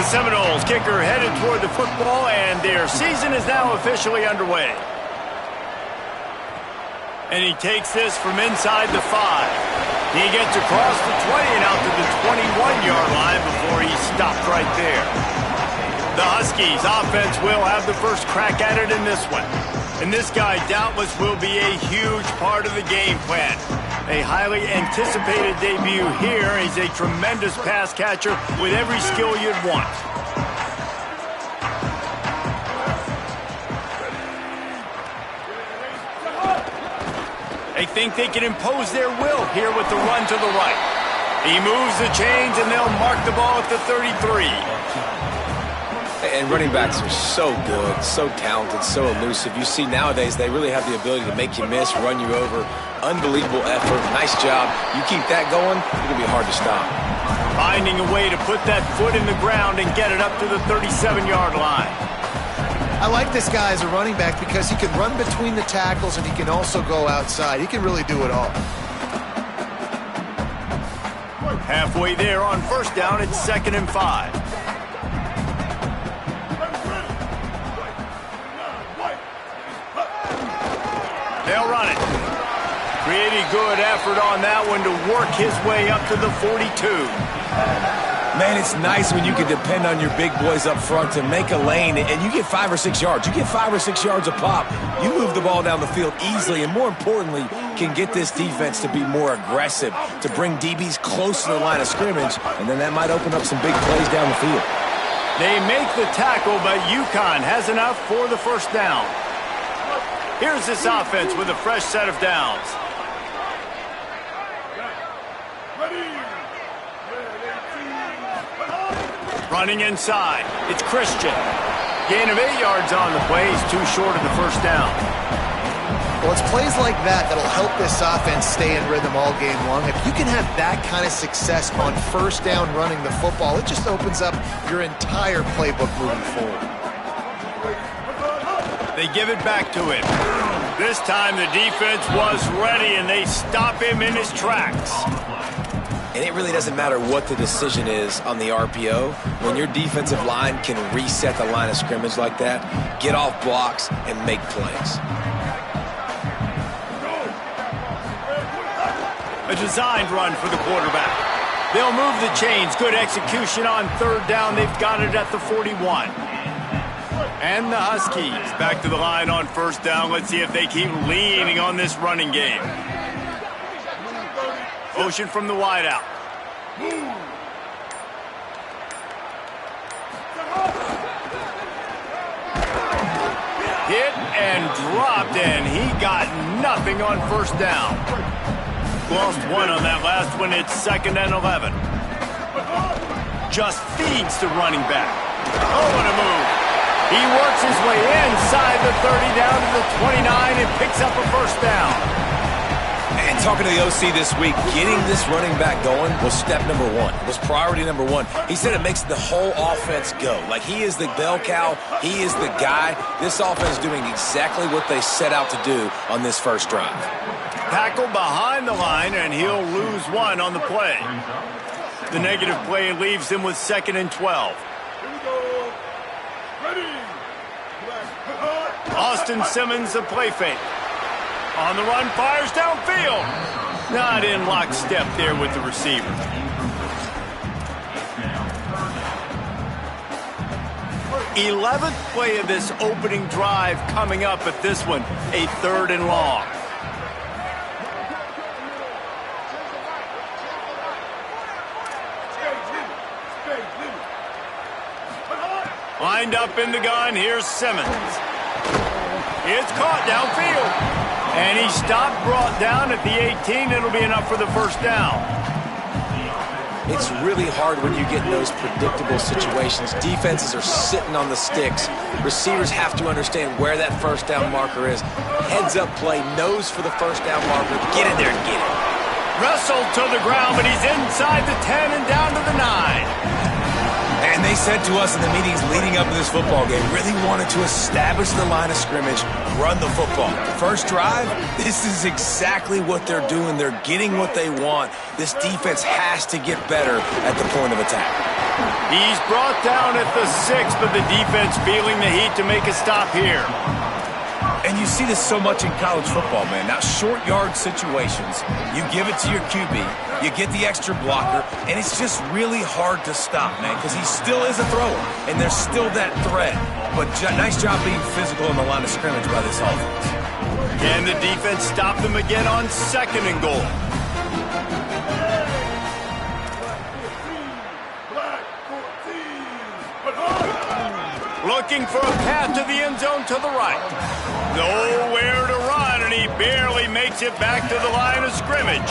Seminoles kicker headed toward the football, and their season is now officially underway. And he takes this from inside the 5. He gets across the 20 and out to the 21-yard line before he stopped right there. The Huskies offense will have the first crack at it in this one. And this guy doubtless will be a huge part of the game plan. A highly anticipated debut here. He's a tremendous pass catcher with every skill you'd want. They think they can impose their will here with the run to the right. He moves the chains, and they'll mark the ball at the 33. And running backs are so good, so talented, so elusive. You see nowadays they really have the ability to make you miss, run you over. Unbelievable effort. Nice job. You keep that going, it's going to be hard to stop. Finding a way to put that foot in the ground and get it up to the 37-yard line. I like this guy as a running back because he can run between the tackles and he can also go outside. He can really do it all. Halfway there on first down, it's 2nd and 5. They'll run it. Pretty good effort on that one to work his way up to the 42. Man, it's nice when you can depend on your big boys up front to make a lane, and you get 5 or 6 yards. You get 5 or 6 yards a pop. You move the ball down the field easily, and more importantly, can get this defense to be more aggressive, to bring DBs close to the line of scrimmage, and then that might open up some big plays down the field. They make the tackle, but UConn has enough for the first down. Here's this offense with a fresh set of downs. Running inside, it's Christian. Gain of 8 yards on the play. He's too short of the first down. Well, it's plays like that that'll help this offense stay in rhythm all game long. If you can have that kind of success on first down running the football, it just opens up your entire playbook moving forward. They give it back to him. This time the defense was ready, and they stop him in his tracks. And it really doesn't matter what the decision is on the RPO. When your defensive line can reset the line of scrimmage like that, get off blocks, and make plays. A designed run for the quarterback. They'll move the chains. Good execution on third down. They've got it at the 41. And the Huskies back to the line on first down. Let's see if they keep leaning on this running game. Motion from the wideout. Hit and dropped, and he got nothing on first down. Lost one on that last one. It's 2nd and 11. Just feeds the running back. Oh, what a move. He works his way inside the 30 down to the 29 and picks up a first down. And talking to the OC this week, getting this running back going was step number 1. It was priority number 1. He said it makes the whole offense go. Like, he is the bell cow. He is the guy. This offense is doing exactly what they set out to do on this first drive. Tackle behind the line, and he'll lose one on the play. The negative play leaves him with 2nd and 12. Austin Simmons, the play fake. On the run, fires downfield. Not in lockstep there with the receiver. The 11th play of this opening drive coming up at this one, a 3rd and long. Lined up in the gun, here's Simmons. It's caught downfield. And he stopped, brought down at the 18. It'll be enough for the first down. It's really hard when you get in those predictable situations. Defenses are sitting on the sticks. Receivers have to understand where that first down marker is. Heads up play, nose for the first down marker. Get in there and get it. Wrestled to the ground, but he's inside the 10 and down to the 9. And And they said to us in the meetings leading up to this football game, really wanted to establish the line of scrimmage, run the football. First drive, this is exactly what they're doing. They're getting what they want. This defense has to get better at the point of attack. He's brought down at the 6, but the defense feeling the heat to make a stop here. And you see this so much in college football, man. Now, short yard situations, you give it to your QB, you get the extra blocker, and it's just really hard to stop, man, because he still is a thrower, and there's still that threat. But nice job being physical in the line of scrimmage by this offense. Can the defense stop them again on 2nd and goal? Looking for a path to the end zone to the right. Nowhere to run, and he barely makes it back to the line of scrimmage.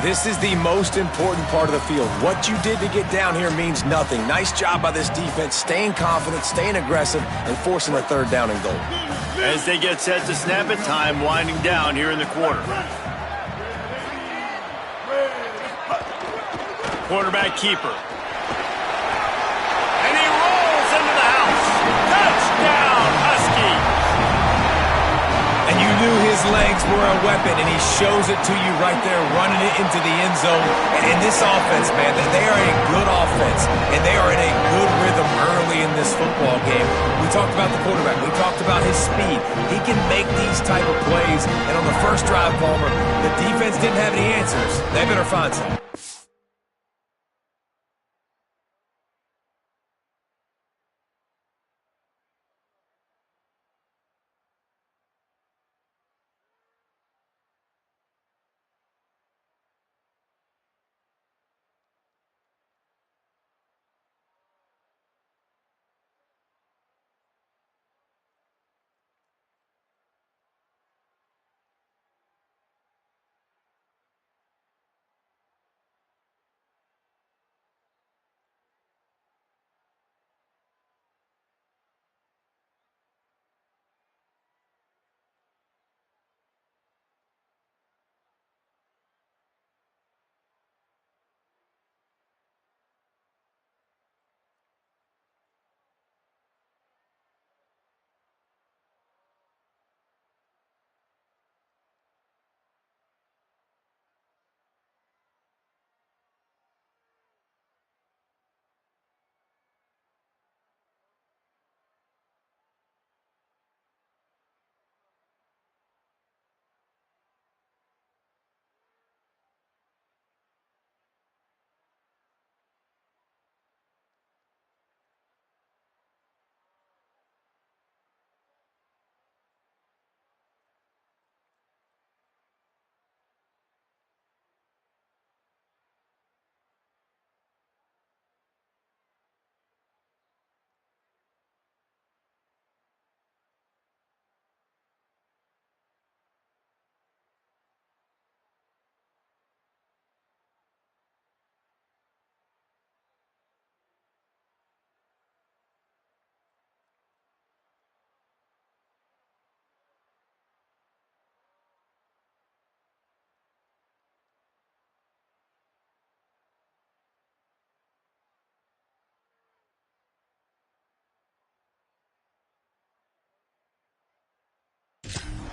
This is the most important part of the field. What you did to get down here means nothing. Nice job by this defense, staying confident, staying aggressive, and forcing a 3rd down and goal. As they get set to snap it, time winding down here in the quarter. Quarterback keeper. And he rolls into the house. Touchdown, Husky! And you knew his legs were a weapon, and he shows it to you right there, running it into the end zone. And in this offense, man, they are a good offense, and they are in a good rhythm early in this football game. We talked about the quarterback. We talked about his speed. He can make these type of plays. And on the first drive, Palmer, the defense didn't have any answers. They better find some.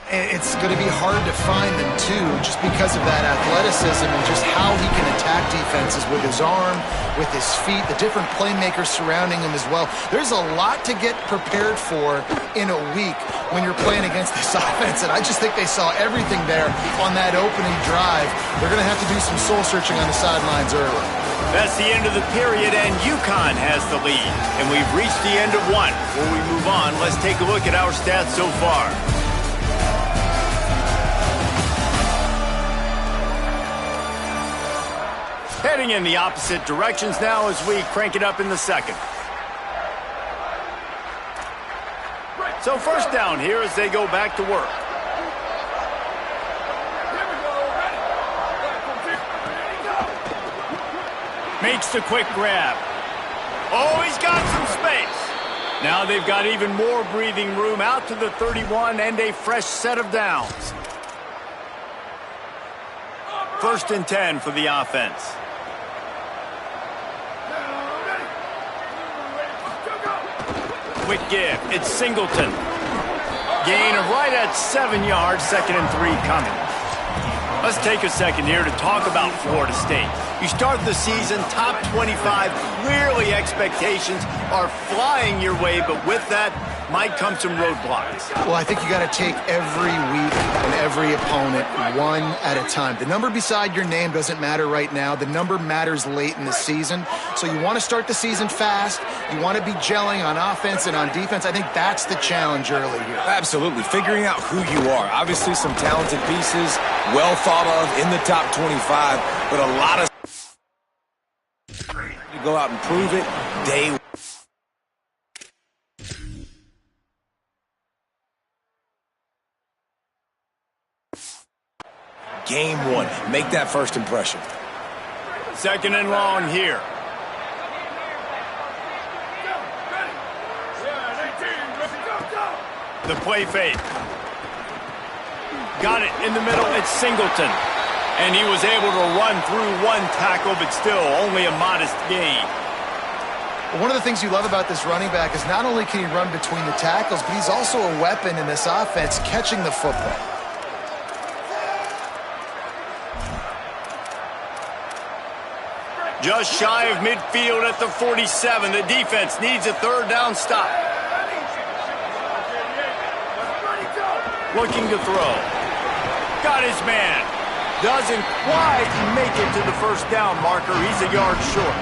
It's going to be hard to find them, too, just because of that athleticism and just how he can attack defenses with his arm, with his feet, the different playmakers surrounding him as well. There's a lot to get prepared for in a week when you're playing against this offense, and I just think they saw everything there on that opening drive. They're going to have to do some soul-searching on the sidelines early. That's the end of the period, and UConn has the lead. And we've reached the end of one. Before we move on, let's take a look at our stats so far. Heading in the opposite directions now as we crank it up in the second. So first down here as they go back to work. Makes the quick grab. Oh, he's got some space. Now they've got even more breathing room out to the 31 and a fresh set of downs. 1st and 10 for the offense. Quick give. It's Singleton. Gain of right at 7 yards, 2nd and 3 coming. Let's take a second here to talk about Florida State. You start the season top 25. Clearly expectations are flying your way, but with that might come some roadblocks. Well, I think you got to take every week and every opponent one at a time. The number beside your name doesn't matter right now. The number matters late in the season. So you want to start the season fast. You want to be gelling on offense and on defense. I think that's the challenge early here. Absolutely. Figuring out who you are. Obviously some talented pieces, well thought of in the top 25, but a lot of you go out and prove it day one. Game one. Make that first impression. 2nd and long here. The play fake. Got it in the middle. It's Singleton. And he was able to run through one tackle, but still only a modest gain. One of the things you love about this running back is not only can he run between the tackles, but he's also a weapon in this offense catching the football. Just shy of midfield at the 47. The defense needs a 3rd down stop. Looking to throw. Got his man. Doesn't quite make it to the 1st down marker. He's a yard short.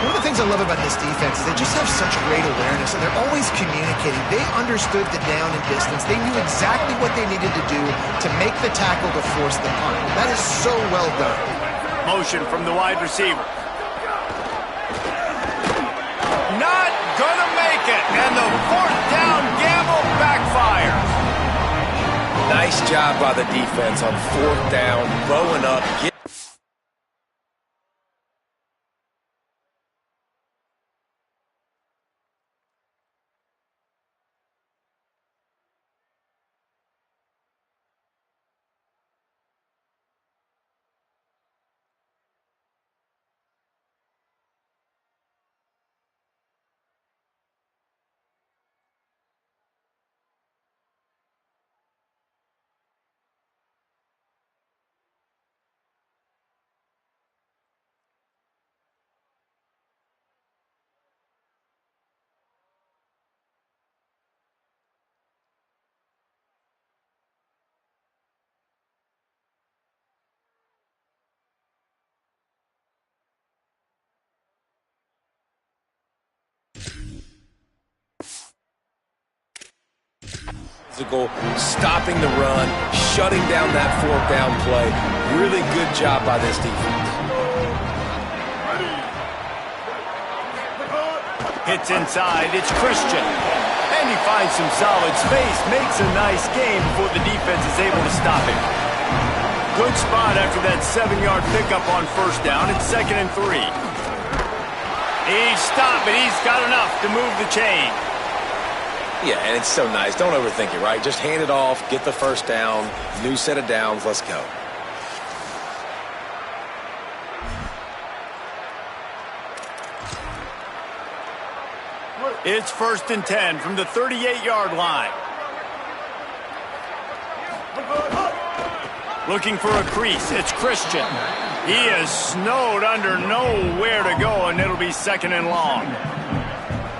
One of the things I love about this defense is they just have such great awareness, and they're always communicating. They understood the down and distance. They knew exactly what they needed to do to make the tackle to force the punt. That is so well done. Motion from the wide receiver. Not gonna make it, and the 4th down gamble backfires. Nice job by the defense on 4th down, bowing up. Physical, stopping the run, shutting down that 4th down play. Really good job by this defense. Hits inside, it's Christian. And he finds some solid space, makes a nice game before the defense is able to stop him. Good spot after that 7-yard pickup on 1st down. It's 2nd and 3. He's stopped, but he's got enough to move the chain. Yeah, and it's so nice. Don't overthink it, right? Just hand it off, get the 1st down, new set of downs, let's go. It's 1st and 10 from the 38-yard line. Looking for a crease. It's Christian. He is snowed under, nowhere to go, and it'll be 2nd and long.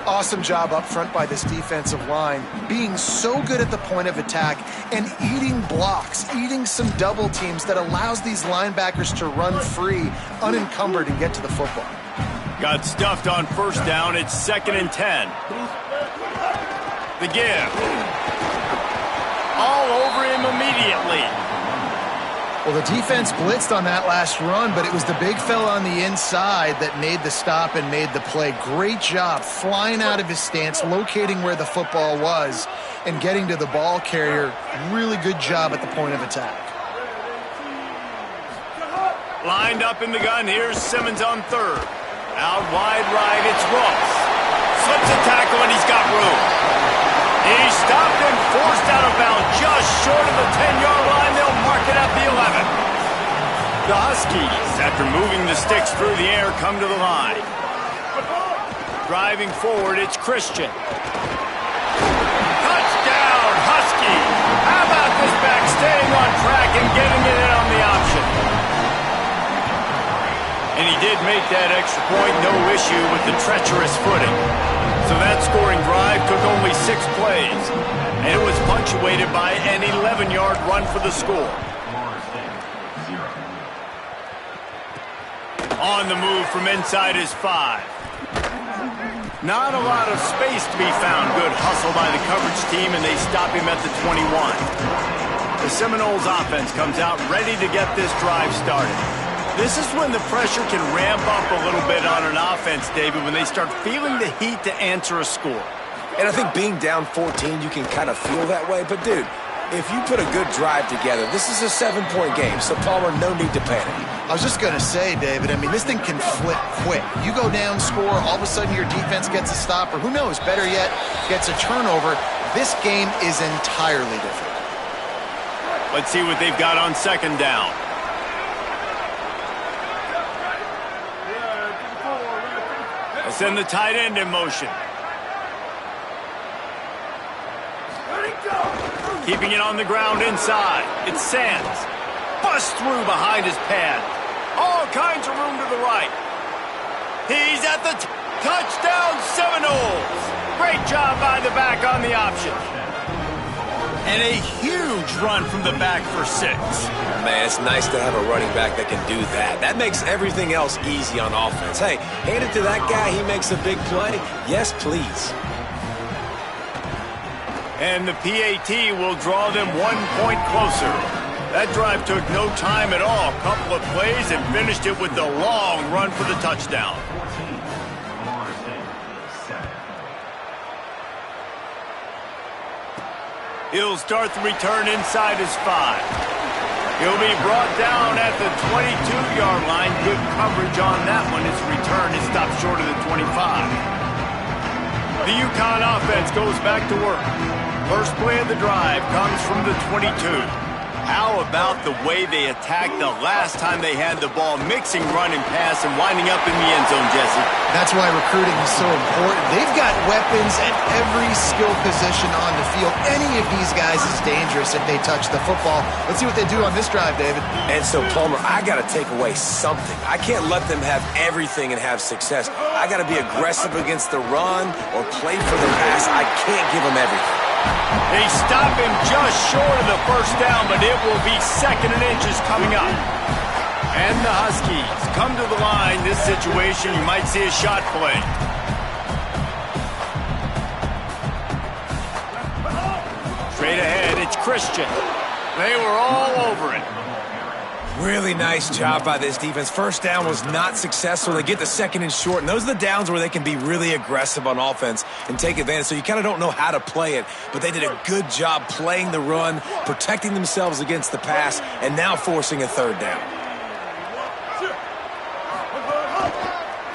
Awesome job up front by this defensive line, being so good at the point of attack and eating blocks, eating some double teams that allows these linebackers to run free, unencumbered, and get to the football. Got stuffed on 1st down. It's 2nd and 10. The give. All over him immediately. Well, the defense blitzed on that last run, but it was the big fella on the inside that made the stop and made the play. Great job flying out of his stance, locating where the football was, and getting to the ball carrier. Really good job at the point of attack. Lined up in the gun. Here's Simmons on 3rd. Out wide right, it's Ross. Slips a tackle, and he's got room. He's stopped and forced out of bounds just short of the 10-yard line. They'll mark it at the 11. The Huskies, after moving the sticks through the air, come to the line. Driving forward, it's Christian. Touchdown, Husky! How about this back staying on track and getting it in on the option? And he did make that extra point, no issue with the treacherous footing. So that scoring drive took only 6 plays, and it was punctuated by an 11-yard run for the score. On the move from inside his 5. Not a lot of space to be found. Good hustle by the coverage team, and they stop him at the 21. The Seminoles offense comes out ready to get this drive started. This is when the pressure can ramp up a little bit on an offense, David, when they start feeling the heat to answer a score. And I think being down 14, you can kind of feel that way. But, dude, if you put a good drive together, this is a 7-point game, so Palmer, no need to panic. I was just going to say, David, I mean, this thing can flip quick. You go down, score, all of a sudden your defense gets a stop, or who knows, better yet, gets a turnover. This game is entirely different. Let's see what they've got on second down. They'll send the tight end in motion. Keeping it on the ground inside. It's Sands. Bust through behind his pad. All kinds of room to the right. He's at the touchdown, Seminoles. Great job by the back on the option. And a huge run from the back for 6. Man, it's nice to have a running back that can do that. That makes everything else easy on offense. Hey, hand it to that guy. He makes a big play. Yes, please. And the PAT will draw them 1 point closer. That drive took no time at all. Couple of plays and finished it with the long run for the touchdown. He'll start the return inside his 5. He'll be brought down at the 22-yard line. Good coverage on that one. His return is stopped short of the 25. The UConn offense goes back to work. First play of the drive comes from the 22. How about the way they attacked the last time they had the ball, mixing run and pass and winding up in the end zone, Jesse? That's why recruiting is so important. They've got weapons at every skill position on the field. Any of these guys is dangerous if they touch the football. Let's see what they do on this drive, David. And so, Palmer, I got to take away something. I can't let them have everything and have success. I got to be aggressive against the run or play for the pass. I can't give them everything. They stop him just short of the first down, but it will be 2nd and inches coming up. And the Huskies come to the line. This situation, you might see a shot play. Straight ahead, it's Christian. They were all over it. Really nice job by this defense. First down was not successful. They get the 2nd and short, and those are the downs where they can be really aggressive on offense and take advantage. So you kind of don't know how to play it, but they did a good job playing the run, protecting themselves against the pass, and now forcing a 3rd down.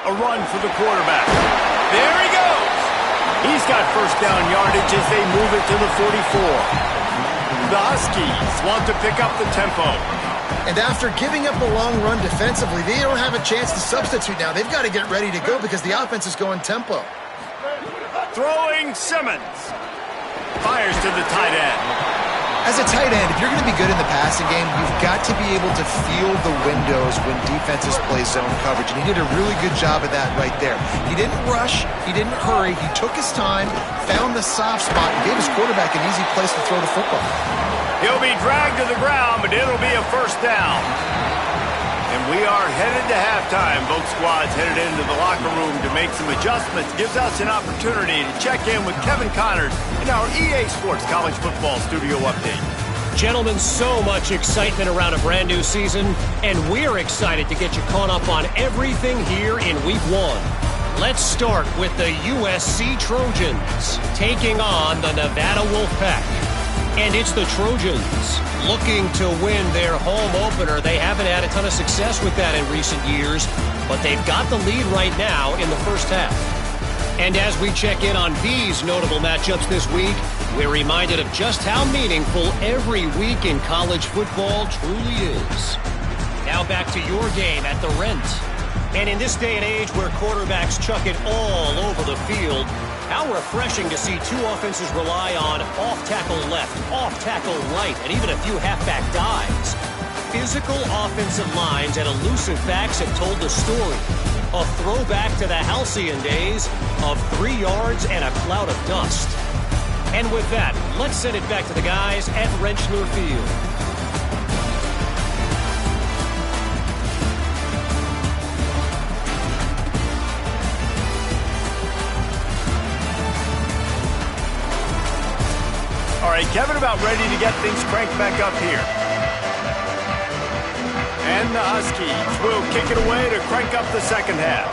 A run for the quarterback. There he goes. He's got first down yardage as they move it to the 44. The Huskies want to pick up the tempo. And after giving up a long run defensively, they don't have a chance to substitute now. They've got to get ready to go because the offense is going tempo. Throwing Simmons. Fires to the tight end. As a tight end, if you're going to be good in the passing game, you've got to be able to feel the windows when defenses play zone coverage. And he did a really good job of that right there. He didn't rush. He didn't hurry. He took his time, found the soft spot, and gave his quarterback an easy place to throw the football. He'll be dragged to the ground, but it'll be a first down. And we are headed to halftime. Both squads headed into the locker room to make some adjustments. Gives us an opportunity to check in with Kevin Connors in our EA Sports College Football Studio Update. Gentlemen, so much excitement around a brand new season, and we're excited to get you caught up on everything here in Week 1. Let's start with the USC Trojans taking on the Nevada Wolfpack. And it's the Trojans looking to win their home opener. They haven't had a ton of success with that in recent years, but they've got the lead right now in the first half. And as we check in on these notable matchups this week, we're reminded of just how meaningful every week in college football truly is. Now back to your game at the Rent. And in this day and age where quarterbacks chuck it all over the field, how refreshing to see two offenses rely on off-tackle left, off-tackle right, and even a few halfback dives. Physical offensive lines and elusive backs have told the story. A throwback to the halcyon days of 3 yards and a cloud of dust. And with that, let's send it back to the guys at Rentschler Field. All right, Kevin about ready to get things cranked back up here. And the Huskies will kick it away to crank up the second half.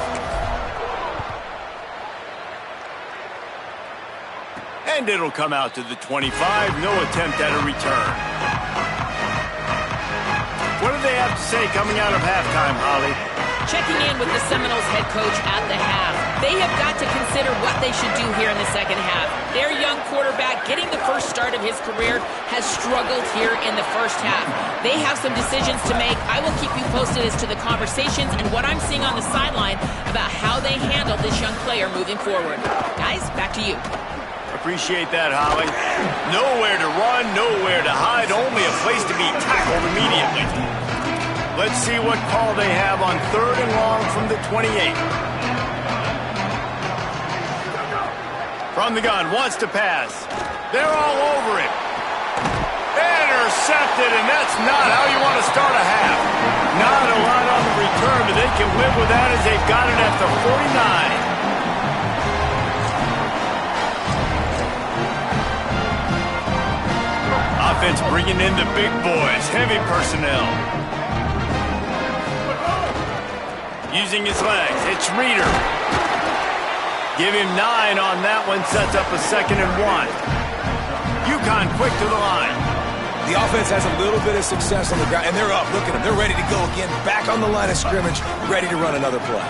And it'll come out to the 25. No attempt at a return. What do they have to say coming out of halftime, Holly? Checking in with the Seminoles head coach at the half. They have got to consider what they should do here in the second half. Their young quarterback, getting the first start of his career, has struggled here in the first half. They have some decisions to make. I will keep you posted as to the conversations and what I'm seeing on the sideline about how they handle this young player moving forward. Guys, back to you. Appreciate that, Holly. Nowhere to run, nowhere to hide, only a place to be tackled immediately. Let's see what call they have on 3rd and long from the 28. From the gun, wants to pass. They're all over it. Intercepted, and that's not how you want to start a half. Not a lot on the return, but they can live with that as they've got it at the 49. Offense bringing in the big boys, heavy personnel. Using his legs, it's Reeder. Give him 9 on that one, sets up a 2nd and 1. UConn quick to the line. The offense has a little bit of success on the ground, and they're up. Look at them. They're ready to go again, back on the line of scrimmage, ready to run another play.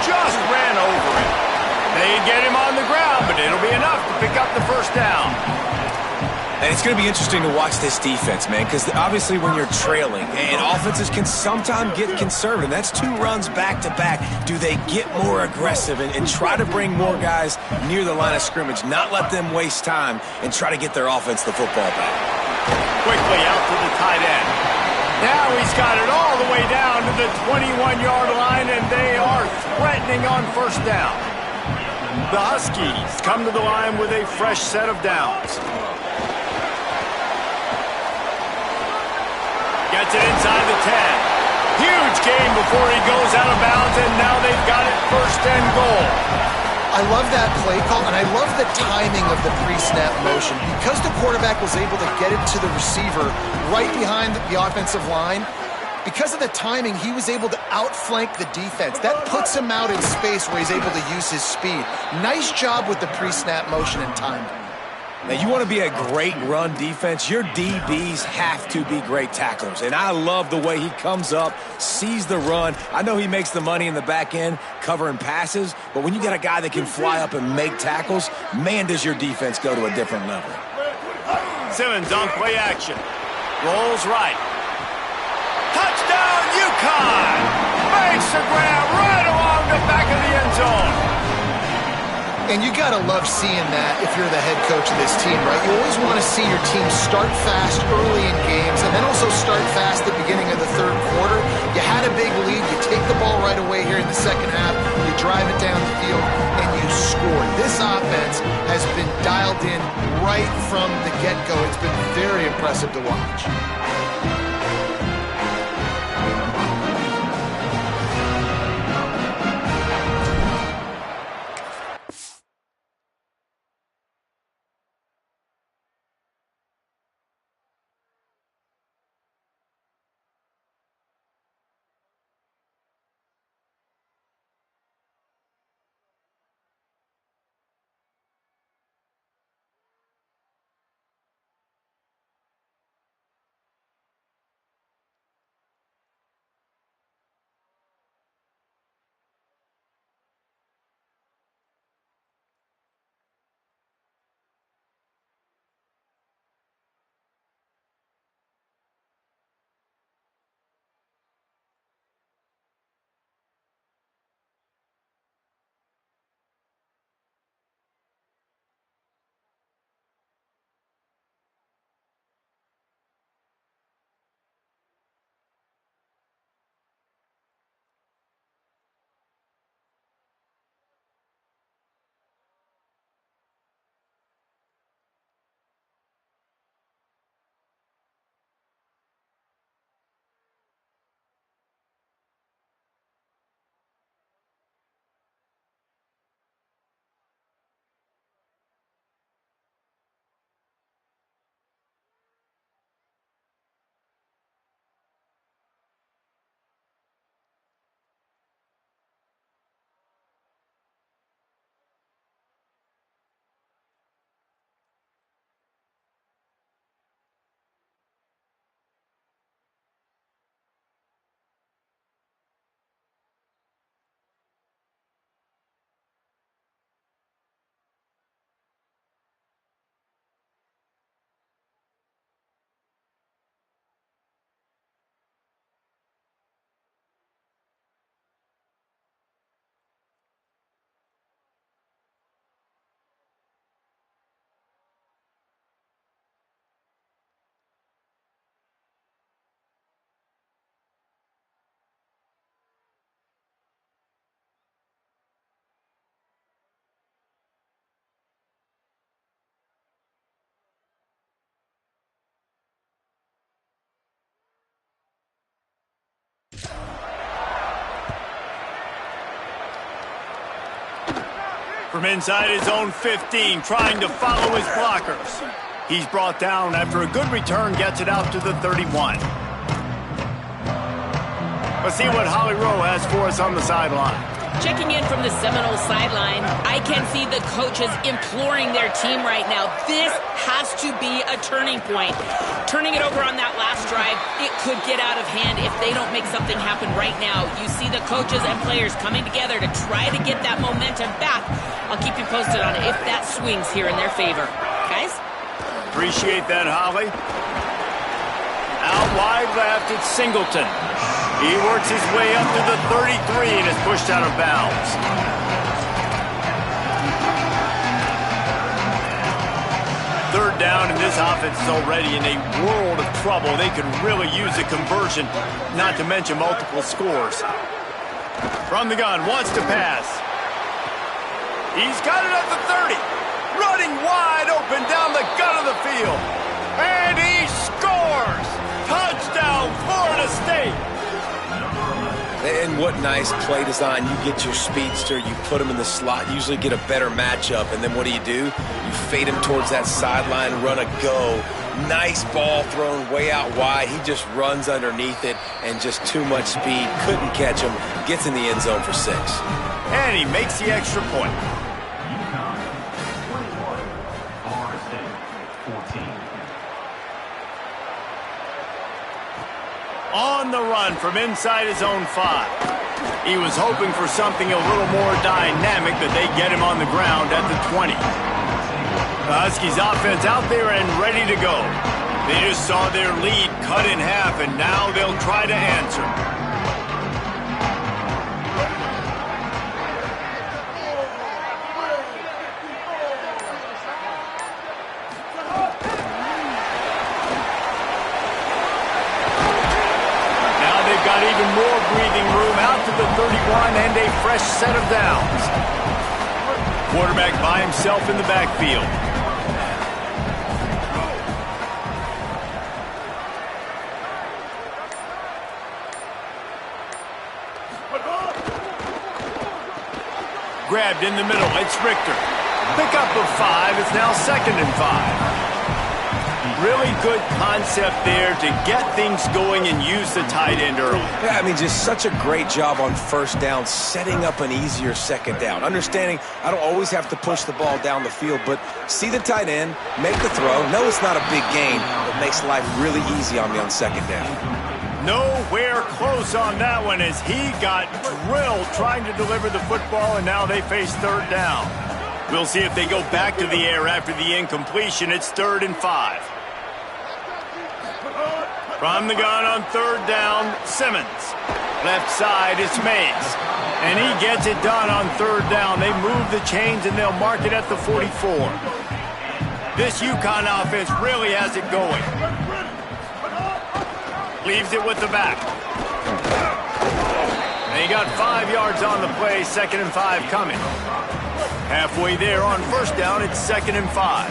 Just ran over it. They get him on the ground, but it'll be enough to pick up the first down. And it's going to be interesting to watch this defense, man, because obviously when you're trailing, and offenses can sometimes get conservative. That's 2 runs back-to-back. Do they get more aggressive and try to bring more guys near the line of scrimmage, not let them waste time, and try to get their offense the football back? Quickly out to the tight end. Now he's got it all the way down to the 21-yard line, and they are threatening on first down. The Huskies come to the line with a fresh set of downs. Gets it inside the 10. Huge gain before he goes out of bounds, and now they've got it 1st and goal. I love that play call, and I love the timing of the pre-snap motion. Because the quarterback was able to get it to the receiver right behind the offensive line, because of the timing, he was able to outflank the defense. That puts him out in space where he's able to use his speed. Nice job with the pre-snap motion and timing. Now, you want to be a great run defense, your DBs have to be great tacklers. And I love the way he comes up, sees the run. I know he makes the money in the back end covering passes, but when you got a guy that can fly up and make tackles, man, does your defense go to a different level. Simmons on play action. Rolls right. Touchdown, UConn! Makes the grab right along the back of the end zone. And you got to love seeing that if you're the head coach of this team, right? You always want to see your team start fast early in games and then also start fast at the beginning of the 3rd quarter. You had a big lead. You take the ball right away here in the second half. You drive it down the field, and you score. This offense has been dialed in right from the get-go. It's been very impressive to watch. From inside his own 15, trying to follow his blockers. He's brought down after a good return, gets it out to the 31. Let's see what Holly Rowe has for us on the sideline. Checking in from the Seminoles sideline, I can see the coaches imploring their team right now. This has to be a turning point. Turning it over on that last drive, it could get out of hand if they don't make something happen right now. You see the coaches and players coming together to try to get that momentum back. I'll keep you posted on it if that swings here in their favor. Guys? Appreciate that, Holly. Out wide left, it's Singleton. He works his way up to the 33 and is pushed out of bounds. Third down, and this offense is already in a world of trouble. They could really use a conversion, not to mention multiple scores. From the gun, wants to pass. He's got it at the 30. Running wide open down the gut of the field. And he scores! Touchdown, Florida State! And what nice play design. You get your speedster, you put him in the slot, usually get a better matchup, and then what do? You fade him towards that sideline, run a go. Nice ball thrown way out wide. He just runs underneath it, and just too much speed. Couldn't catch him. Gets in the end zone for 6. And he makes the extra point. On the run from inside his own 5. He was hoping for something a little more dynamic, but they get him on the ground at the 20. The Huskies offense out there and ready to go. They just saw their lead cut in half, and now they'll try to answer. Got even more breathing room out to the 31 and a fresh set of downs. Quarterback by himself in the backfield. Grabbed in the middle, it's Richter. Pickup of 5, it's now 2nd and 5. Really good concept there to get things going and use the tight end early. Yeah, I mean, just such a great job on first down, setting up an easier second down. Understanding I don't always have to push the ball down the field, but see the tight end, make the throw. No, it's not a big gain, but makes life really easy on me on second down. Nowhere close on that one as he got drilled trying to deliver the football, and now they face 3rd down. We'll see if they go back to the air after the incompletion. It's 3rd and 5. From the gun on 3rd down, Simmons. Left side, it's Mays. And he gets it done on 3rd down. They move the chains, and they'll mark it at the 44. This UConn offense really has it going. Leaves it with the back. And he got 5 yards on the play, 2nd and 5 coming. Halfway there on 1st down, it's 2nd and 5.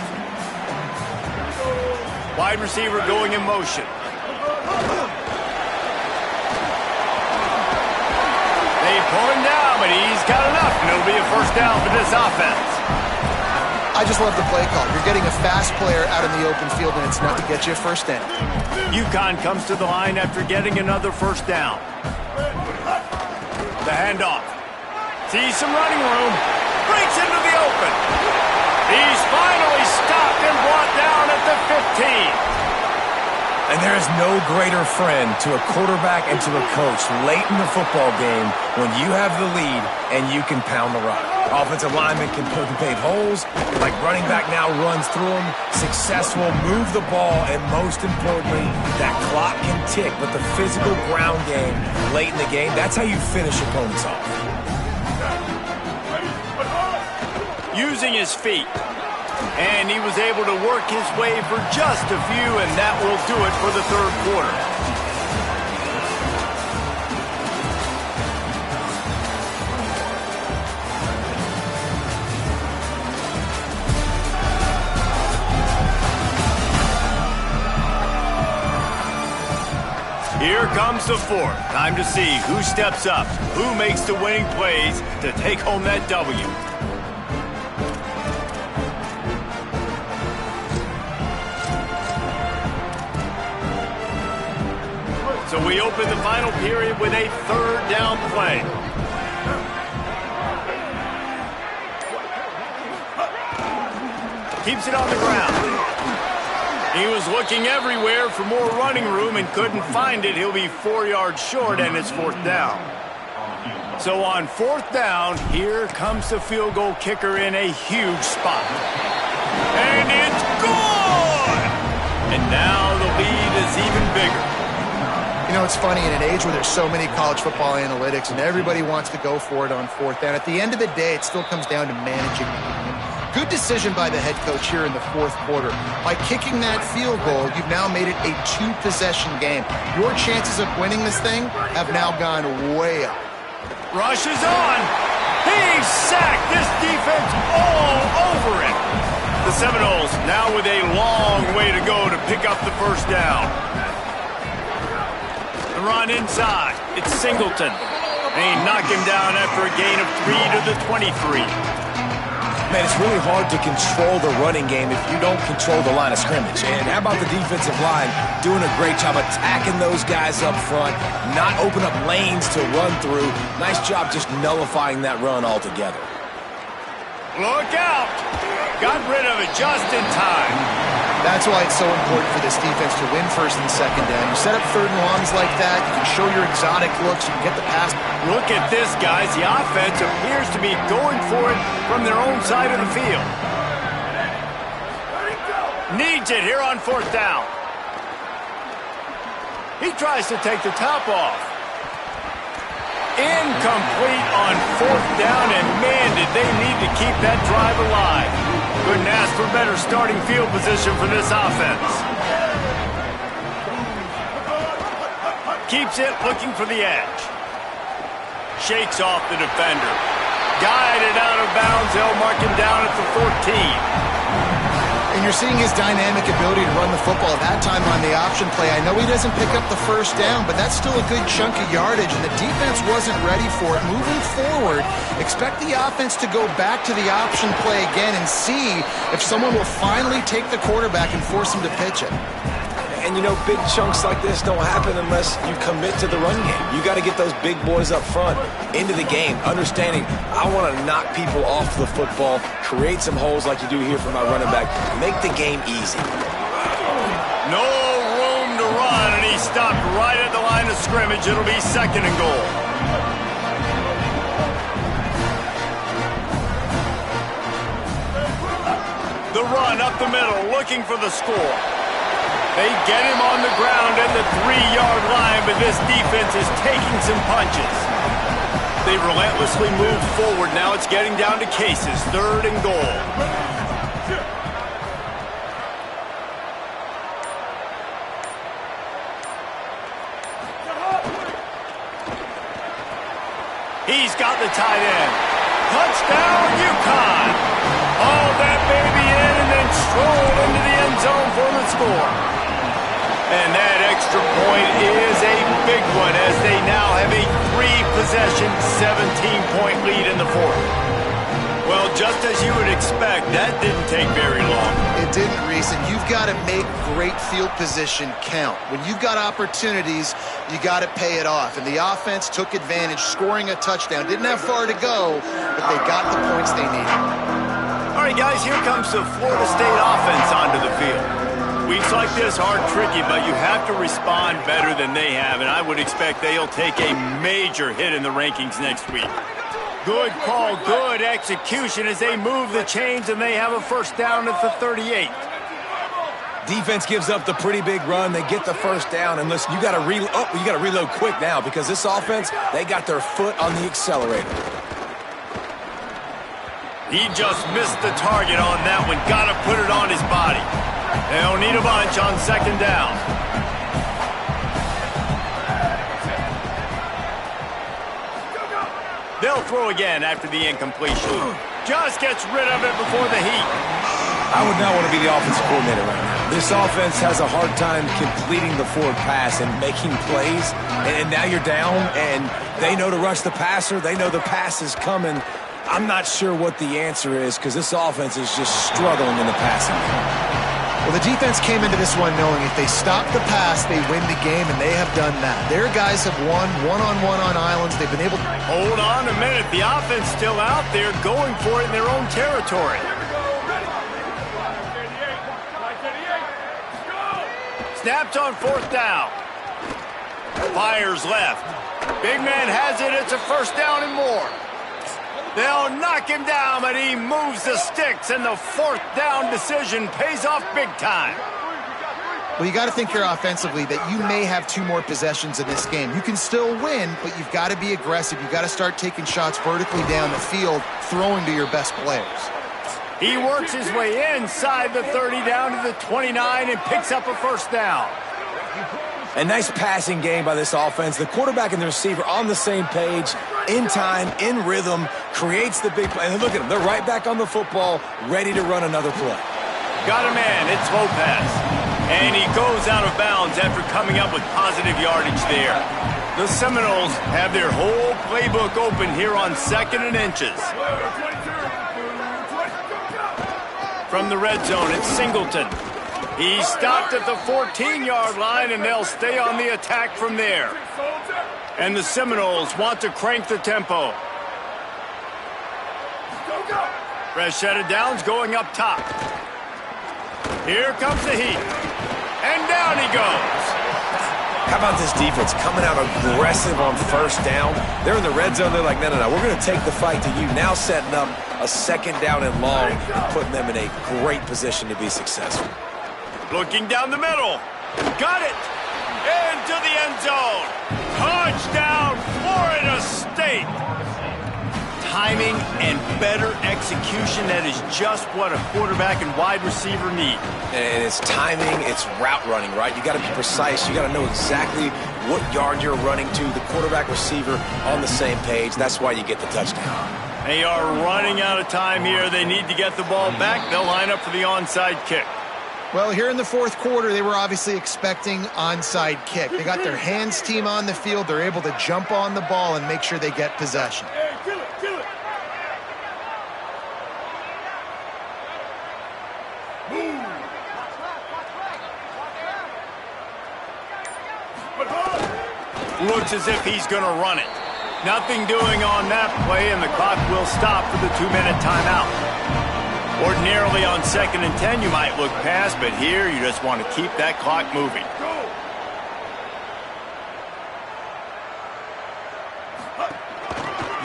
Wide receiver going in motion. They pull him down, but he's got enough, and it'll be a 1st down for this offense. I just love the play call. You're getting a fast player out in the open field, and it's enough to get you a 1st down. UConn comes to the line after getting another 1st down. The handoff. Sees some running room. Breaks into the open. He's finally stopped and brought down at the 15. And there is no greater friend to a quarterback and to a coach late in the football game when you have the lead and you can pound the rock. Offensive linemen can poke and pave holes, like running back now runs through them, successful, move the ball, and most importantly, that clock can tick, but the physical ground game late in the game, that's how you finish opponents off. Using his feet. And he was able to work his way for just a few, and that will do it for the 3rd quarter. Here comes the 4th. Time to see who steps up, who makes the winning plays to take home that W. So we open the final period with a third down play. Keeps it on the ground. He was looking everywhere for more running room and couldn't find it. He'll be 4 yards short, and it's fourth down. So on fourth down, here comes the field goal kicker in a huge spot. And it's good! And now the lead is even bigger. You know, it's funny, in an age where there's so many college football analytics and everybody wants to go for it on fourth down, at the end of the day, it still comes down to managing the game. Good decision by the head coach here in the fourth quarter. By kicking that field goal, you've now made it a two-possession game. Your chances of winning this thing have now gone way up. Rush is on. He's sacked. This defense all over it. The Seminoles now with a long way to go to pick up the first down. The run inside. It's Singleton. And he knocked him down after a gain of 3 to the 23. Man, it's really hard to control the running game if you don't control the line of scrimmage. And how about the defensive line doing a great job attacking those guys up front, not open up lanes to run through. Nice job just nullifying that run altogether. Look out! Got rid of it just in time. That's why it's so important for this defense to win first and second down. You set up third and longs like that, you can show your exotic looks, you can get the pass. Look at this, guys. The offense appears to be going for it from their own side of the field. Needs it here on fourth down. He tries to take the top off. Incomplete on fourth down, and man, did they need to keep that drive alive. Couldn't ask for better starting field position for this offense. Keeps it looking for the edge. Shakes off the defender. Guided out of bounds. They'll mark him down at the 14. And you're seeing his dynamic ability to run the football. That time on the option play, I know he doesn't pick up the first down, but that's still a good chunk of yardage, and the defense wasn't ready for it. Moving forward, expect the offense to go back to the option play again and see if someone will finally take the quarterback and force him to pitch it. And, you know, big chunks like this don't happen unless you commit to the run game. You got to get those big boys up front into the game, understanding I want to knock people off the football, create some holes like you do here for my running back, make the game easy. No room to run, and he stopped right at the line of scrimmage. It'll be second and goal. The run up the middle, looking for the score. They get him on the ground at the 3-yard line, but this defense is taking some punches. They relentlessly move forward. Now it's getting down to cases. Third and goal. He's got the tight end. Touchdown, UConn. Haul that baby in and then stroll into the end zone for the score. And that extra point is a big one as they now have a 3-possession, 17-point lead in the fourth. Well, just as you would expect, that didn't take very long. It didn't, Reese, and you've got to make great field position count. When you've got opportunities, you got to pay it off. And the offense took advantage, scoring a touchdown. Didn't have far to go, but they got the points they needed. All right, guys, here comes the Florida State offense onto the field. Weeks like this are tricky, but you have to respond better than they have, and I would expect they'll take a major hit in the rankings next week. Good call, good execution as they move the chains, and they have a first down at the 38. Defense gives up the pretty big run. They get the first down, and listen, you got to reload quick now because this offense, they got their foot on the accelerator. He just missed the target on that one. Got to put it on his body. They'll need a bunch on second down. They'll throw again after the incompletion. Just gets rid of it before the heat. I would not want to be the offensive coordinator right now. This offense has a hard time completing the forward pass and making plays. And now you're down, and they know to rush the passer. They know the pass is coming. I'm not sure what the answer is because this offense is just struggling in the passing game. Well, the defense came into this one knowing if they stop the pass, they win the game, and they have done that. Their guys have won one-on-one on islands. They've been able to... Hold on a minute. The offense still out there going for it in their own territory. Snapped on 4th down. Fires left. Big man has it. It's a 1st down and more. They'll knock him down, but he moves the sticks, and the 4th down decision pays off big time. Well, you got to think here offensively that you may have 2 more possessions in this game. You can still win, but you've got to be aggressive. You've got to start taking shots vertically down the field, throwing to your best players. He works his way inside the 30 down to the 29 and picks up a 1st down. A nice passing game by this offense. The quarterback and the receiver on the same page, in time, in rhythm, creates the big play. And look at them. They're right back on the football, ready to run another play. Got a man. It's Lopez. And he goes out of bounds after coming up with positive yardage there. The Seminoles have their whole playbook open here on 2nd and inches. From the red zone, it's Singleton. He stopped at the 14-yard line, and they'll stay on the attack from there. And the Seminoles want to crank the tempo. Fresh set of downs going up top. Here comes the heat. And down he goes. How about this defense coming out aggressive on 1st down? They're in the red zone. They're like, no, we're going to take the fight to you. Now setting up a 2nd down and long, and putting them in a great position to be successful. Looking down the middle. Got it. Into the end zone. Touchdown, Florida State. Timing and better execution. That is just what a quarterback and wide receiver need. And it's timing, it's route running, right? You got to be precise. You got to know exactly what yard you're running to. The quarterback receiver on the same page. That's why you get the touchdown. They are running out of time here. They need to get the ball back. They'll line up for the onside kick. Well, here in the 4th quarter, they were obviously expecting onside kick. They got their hands team on the field. They're able to jump on the ball and make sure they get possession. Kill it. Looks as if he's going to run it. Nothing doing on that play, and the clock will stop for the 2-minute timeout. Ordinarily on 2nd and 10, you might look past, but here you just want to keep that clock moving.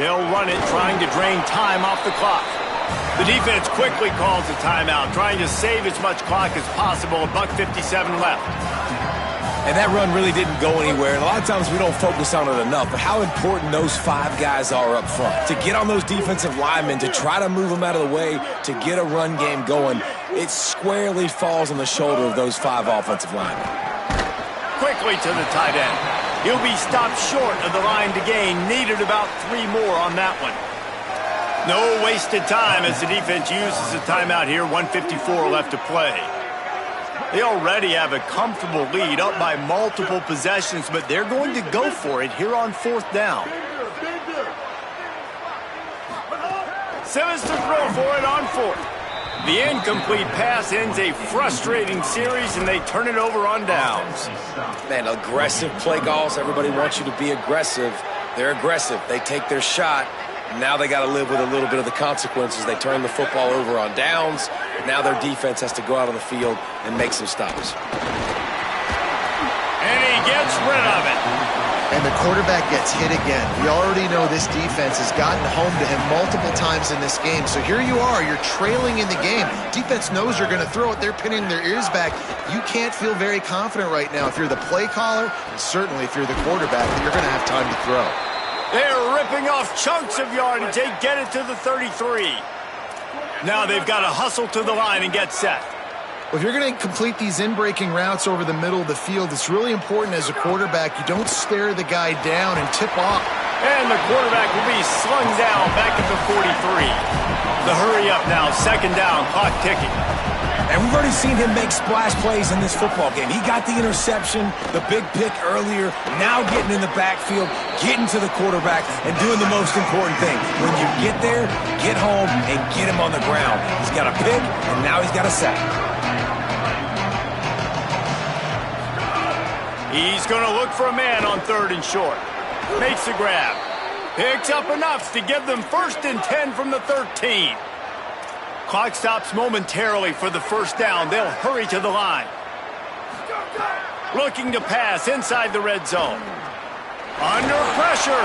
They'll run it, trying to drain time off the clock. The defense quickly calls a timeout, trying to save as much clock as possible. $1:57 left. And that run really didn't go anywhere. And a lot of times we don't focus on it enough. But how important those 5 guys are up front. To get on those defensive linemen, to try to move them out of the way, to get a run game going, it squarely falls on the shoulder of those 5 offensive linemen. Quickly to the tight end. He'll be stopped short of the line to gain. Needed about 3 more on that one. No wasted time as the defense uses a timeout here. 1:54 left to play. They already have a comfortable lead, up by multiple possessions, but they're going to go for it here on 4th down. Simmons to throw for it on 4th. The incomplete pass ends a frustrating series, and they turn it over on downs. Man, aggressive play calls. Everybody wants you to be aggressive. They're aggressive. They take their shot. Now they got to live with a little bit of the consequences. They turn the football over on downs. Now their defense has to go out on the field and make some stops. And he gets rid of it. And the quarterback gets hit again. We already know this defense has gotten home to him multiple times in this game. So here you are. You're trailing in the game. Defense knows you're going to throw it. They're pinning their ears back. You can't feel very confident right now if you're the play caller, and certainly if you're the quarterback, that you're going to have time to throw. They're ripping off chunks of yardage. They get it to the 33. Now they've got to hustle to the line and get set. Well, if you're going to complete these in-breaking routes over the middle of the field, it's really important as a quarterback you don't stare the guy down and tip off. And the quarterback will be slung down back at the 43. The hurry up now, 2nd down, clock ticking. And we've already seen him make splash plays in this football game. He got the interception, the big pick earlier, now getting in the backfield, getting to the quarterback, and doing the most important thing. When you get there, get home, and get him on the ground. He's got a pick, and now he's got a sack. He's going to look for a man on 3rd and short. Makes the grab. Picks up enough to give them 1st and 10 from the 13. Clock stops momentarily for the 1st down. They'll hurry to the line. Looking to pass inside the red zone. Under pressure.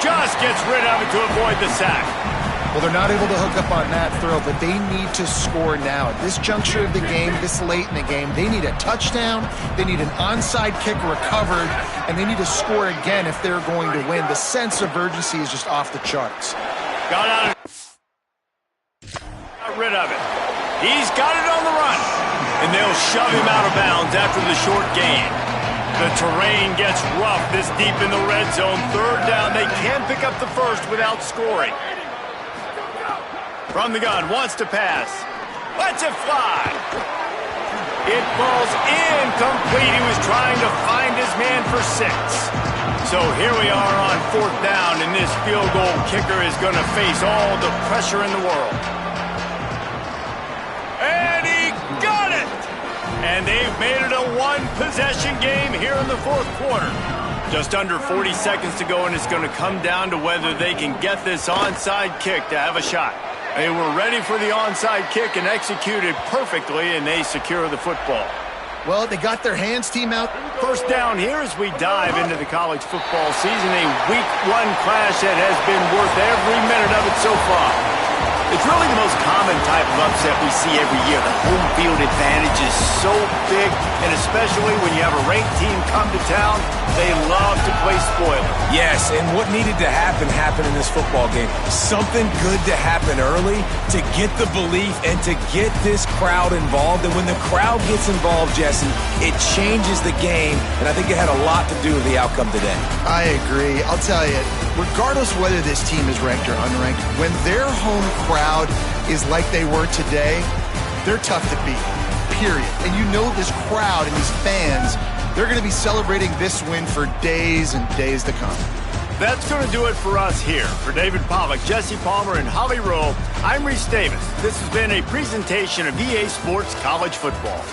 Just gets rid of it to avoid the sack. Well, they're not able to hook up on that throw, but they need to score now. At this juncture of the game, this late in the game, they need a touchdown, they need an onside kick recovered, and they need to score again if they're going to win. The sense of urgency is just off the charts. Got rid of it. He's got it on the run, and they'll shove him out of bounds after the short gain. The terrain gets rough this deep in the red zone. 3rd down, they can pick up the 1st without scoring. From the gun, wants to pass. Lets it fly. It falls incomplete. He was trying to find his man for 6. So here we are on 4th down, and this field goal kicker is going to face all the pressure in the world. And he got it! And they've made it a 1-possession game here in the 4th quarter. Just under 40 seconds to go, and it's going to come down to whether they can get this onside kick to have a shot. They were ready for the onside kick and executed perfectly, and they secure the football. Well, they got their hands team out. 1st down here as we dive into the college football season. A week 1 clash that has been worth every minute of it so far. It's really the most common type of upset we see every year. The home field advantage is so big, and especially when you have a ranked team come to town, they love to play spoiler. Yes, and what needed to happen happened in this football game. Something good to happen early to get the belief and to get this crowd involved. And when the crowd gets involved, Jesse, it changes the game, and I think it had a lot to do with the outcome today. I agree. I'll tell you, regardless whether this team is ranked or unranked, when their home crowd is like they were today, they're tough to beat, period. And you know this crowd and these fans, they're going to be celebrating this win for days and days to come. That's going to do it for us here. For David Pollack, Jesse Palmer, and Holly Rowe, I'm Reese Davis. This has been a presentation of EA Sports College Football.